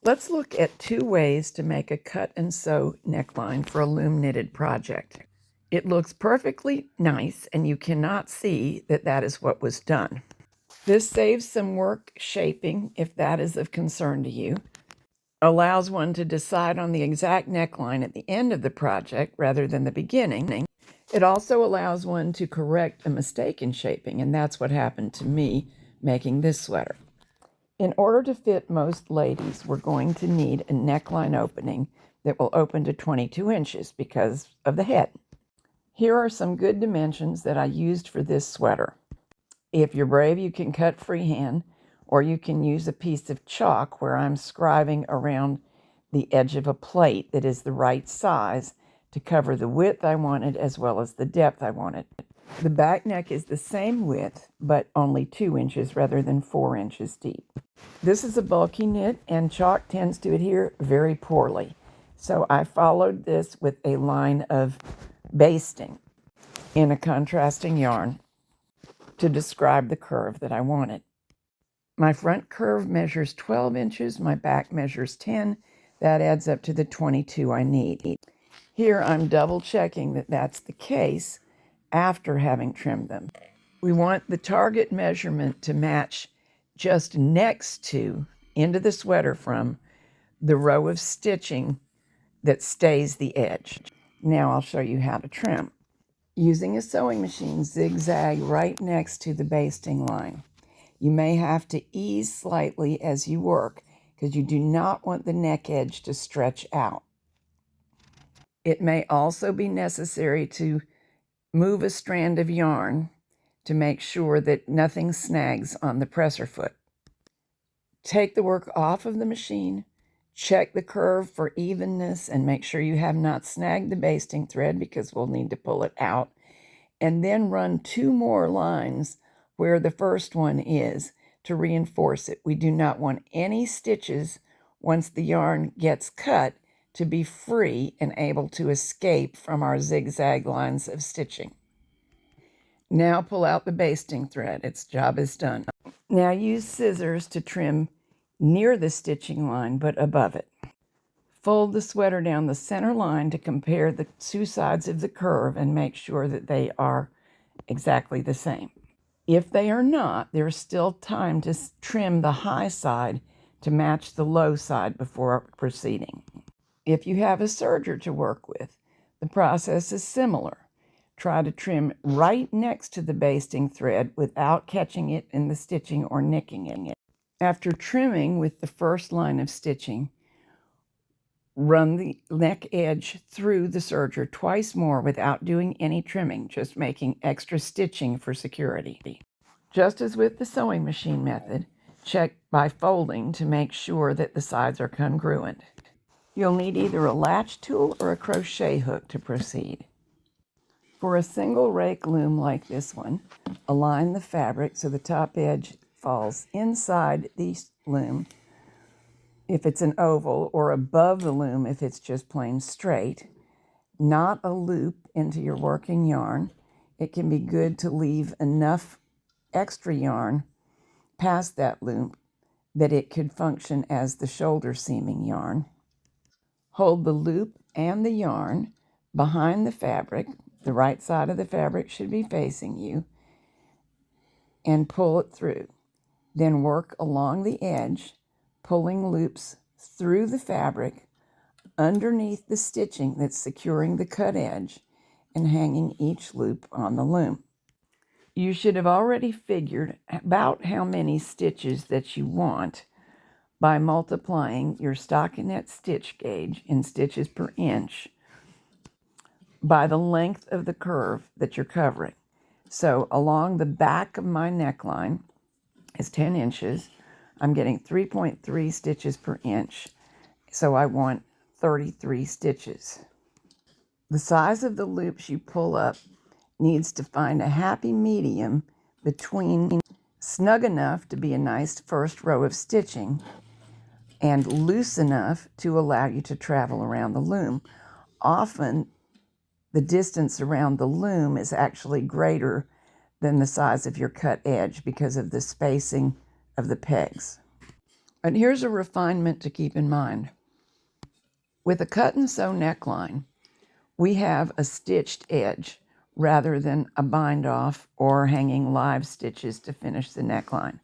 Let's look at 2 ways to make a cut and sew neckline for a loom knitted project. It looks perfectly nice, and you cannot see that that is what was done. This saves some work shaping if that is of concern to you, allows one to decide on the exact neckline at the end of the project rather than the beginning. It also allows one to correct a mistake in shaping, and that's what happened to me making this sweater. In order to fit most ladies, we're going to need a neckline opening that will open to 22 inches because of the head. Here are some good dimensions that I used for this sweater. If you're brave, you can cut freehand, or you can use a piece of chalk where I'm scribing around the edge of a plate that is the right size to cover the width I wanted as well as the depth I wanted. The back neck is the same width, but only 2 inches rather than 4 inches deep. This is a bulky knit, and chalk tends to adhere very poorly. So I followed this with a line of basting in a contrasting yarn to describe the curve that I wanted. My front curve measures 12 inches, my back measures 10. That adds up to the 22 I need. Here I'm double checking that that's the case after having trimmed them. We want the target measurement to match just next to, into the sweater from, the row of stitching that stays the edge. Now I'll show you how to trim. Using a sewing machine, zigzag right next to the basting line. You may have to ease slightly as you work because you do not want the neck edge to stretch out. It may also be necessary to move a strand of yarn to make sure that nothing snags on the presser foot. Take the work off of the machine, check the curve for evenness, and make sure you have not snagged the basting thread because we'll need to pull it out. And then run 2 more lines where the first one is to reinforce it. We do not want any stitches once the yarn gets cut to be free and able to escape from our zigzag lines of stitching. Now pull out the basting thread. Its job is done. Now use scissors to trim near the stitching line but above it. Fold the sweater down the center line to compare the 2 sides of the curve and make sure that they are exactly the same. If they are not, there's still time to trim the high side to match the low side before proceeding. If you have a serger to work with, the process is similar. Try to trim right next to the basting thread without catching it in the stitching or nicking it. After trimming with the first line of stitching, run the neck edge through the serger twice more without doing any trimming, just making extra stitching for security. Just as with the sewing machine method, check by folding to make sure that the sides are congruent. You'll need either a latch tool or a crochet hook to proceed. For a single rake loom like this one, align the fabric so the top edge falls inside the loom if it's an oval, or above the loom if it's just plain straight. Knot a loop into your working yarn. It can be good to leave enough extra yarn past that loop that it could function as the shoulder seaming yarn. Hold the loop and the yarn behind the fabric. The right side of the fabric should be facing you, and pull it through. Then work along the edge, pulling loops through the fabric underneath the stitching that's securing the cut edge and hanging each loop on the loom. You should have already figured about how many stitches that you want by multiplying your stockinette stitch gauge in stitches per inch by the length of the curve that you're covering. So along the back of my neckline is 10 inches. I'm getting 3.3 stitches per inch, so I want 33 stitches. The size of the loops you pull up needs to find a happy medium between snug enough to be a nice first row of stitching and loose enough to allow you to travel around the loom. Often, the distance around the loom is actually greater than the size of your cut edge because of the spacing of the pegs. But here's a refinement to keep in mind. With a cut and sew neckline, we have a stitched edge rather than a bind off or hanging live stitches to finish the neckline.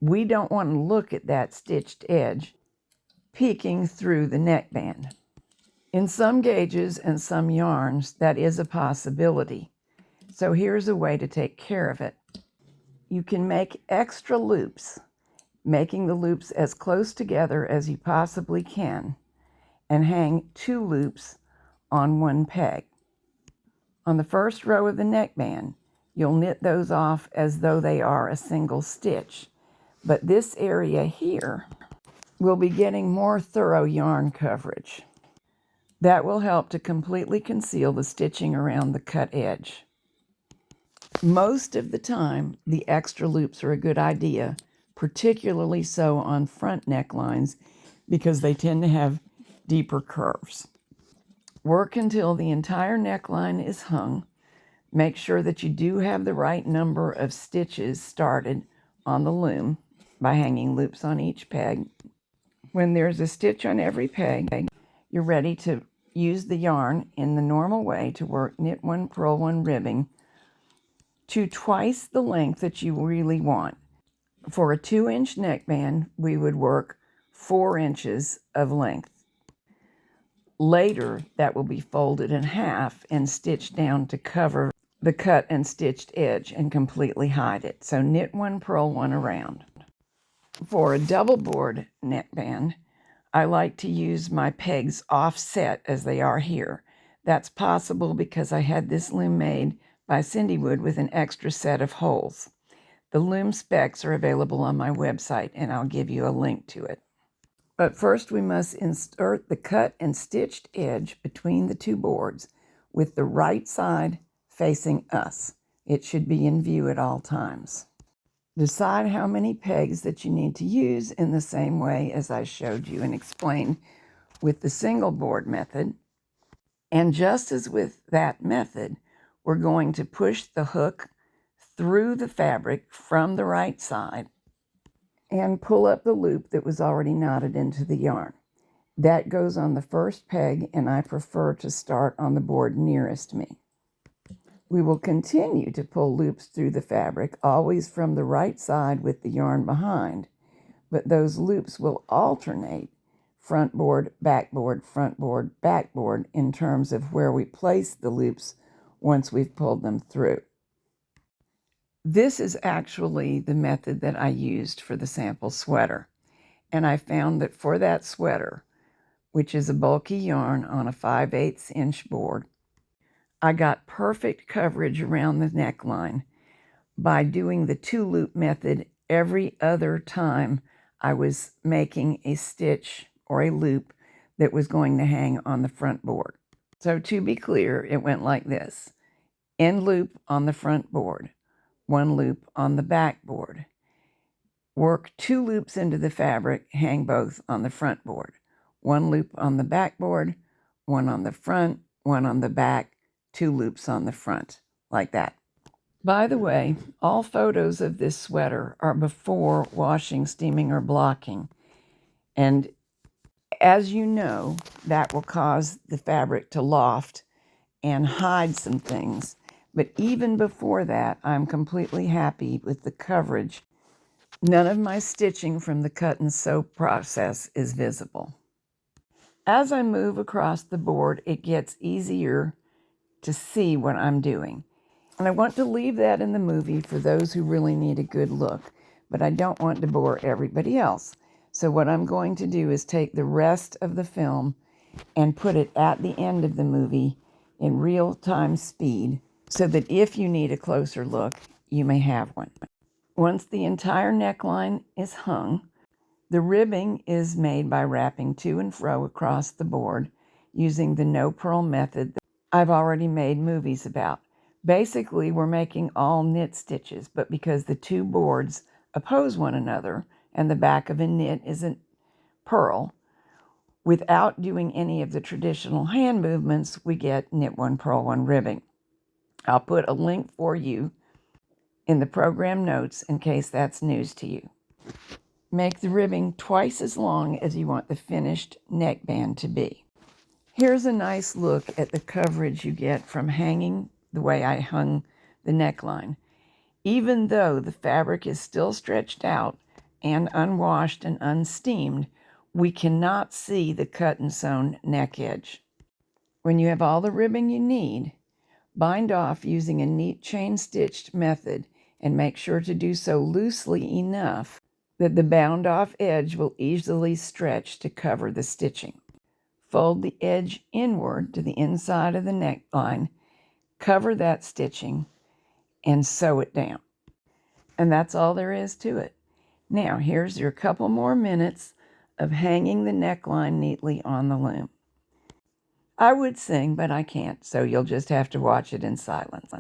We don't want to look at that stitched edge peeking through the neckband. In some gauges and some yarns, that is a possibility. So here's a way to take care of it. You can make extra loops, making the loops as close together as you possibly can, and hang 2 loops on 1 peg. On the first row of the neckband, you'll knit those off as though they are a single stitch, but this area here will be getting more thorough yarn coverage. That will help to completely conceal the stitching around the cut edge. Most of the time, the extra loops are a good idea, particularly so on front necklines because they tend to have deeper curves. Work until the entire neckline is hung. Make sure that you do have the right number of stitches started on the loom by hanging loops on each peg. When there's a stitch on every peg, you're ready to use the yarn in the normal way to work knit 1, purl 1 ribbing to twice the length that you really want. For a 2-inch neckband, we would work 4 inches of length. Later, that will be folded in half and stitched down to cover the cut and stitched edge and completely hide it. So knit 1, purl 1 around. For a double board neckband, I like to use my pegs offset as they are here. That's possible because I had this loom made by Cindywood with an extra set of holes. The loom specs are available on my website, and I'll give you a link to it. But first we must insert the cut and stitched edge between the 2 boards with the right side facing us. It should be in view at all times. Decide how many pegs that you need to use in the same way as I showed you and explained with the single board method. And just as with that method, we're going to push the hook through the fabric from the right side and pull up the loop that was already knotted into the yarn. That goes on the first peg, and I prefer to start on the board nearest me. We will continue to pull loops through the fabric, always from the right side with the yarn behind, but those loops will alternate front board, back board, front board, back board in terms of where we place the loops once we've pulled them through. This is actually the method that I used for the sample sweater, and I found that for that sweater, which is a bulky yarn on a 5/8 inch board, I got perfect coverage around the neckline by doing the 2-loop method every other time I was making a stitch or a loop that was going to hang on the front board. So to be clear, it went like this: end loop on the front board, 1 loop on the back board, work 2 loops into the fabric, hang both on the front board, 1 loop on the back board, 1 on the front, 1 on the back, 2 loops on the front, like that. By the way, all photos of this sweater are before washing, steaming, or blocking. And as you know, that will cause the fabric to loft and hide some things. But even before that, I'm completely happy with the coverage. None of my stitching from the cut and sew process is visible. As I move across the board, it gets easier to see what I'm doing. And I want to leave that in the movie for those who really need a good look, but I don't want to bore everybody else. So what I'm going to do is take the rest of the film and put it at the end of the movie in real-time speed so that if you need a closer look, you may have one. Once the entire neckline is hung, the ribbing is made by wrapping to and fro across the board using the no-purl method that I've already made movies about. Basically, we're making all knit stitches, but because the 2 boards oppose one another and the back of a knit isn't purl, without doing any of the traditional hand movements, we get knit 1, purl 1 ribbing. I'll put a link for you in the program notes in case that's news to you. Make the ribbing twice as long as you want the finished neckband to be. Here's a nice look at the coverage you get from hanging the way I hung the neckline. Even though the fabric is still stretched out and unwashed and unsteamed, we cannot see the cut and sewn neck edge. When you have all the ribbing you need, bind off using a neat chain stitched method and make sure to do so loosely enough that the bound off edge will easily stretch to cover the stitching. Fold the edge inward to the inside of the neckline, cover that stitching, and sew it down. And that's all there is to it. Now, here's your couple more minutes of hanging the neckline neatly on the loom. I would sing, but I can't, so you'll just have to watch it in silence.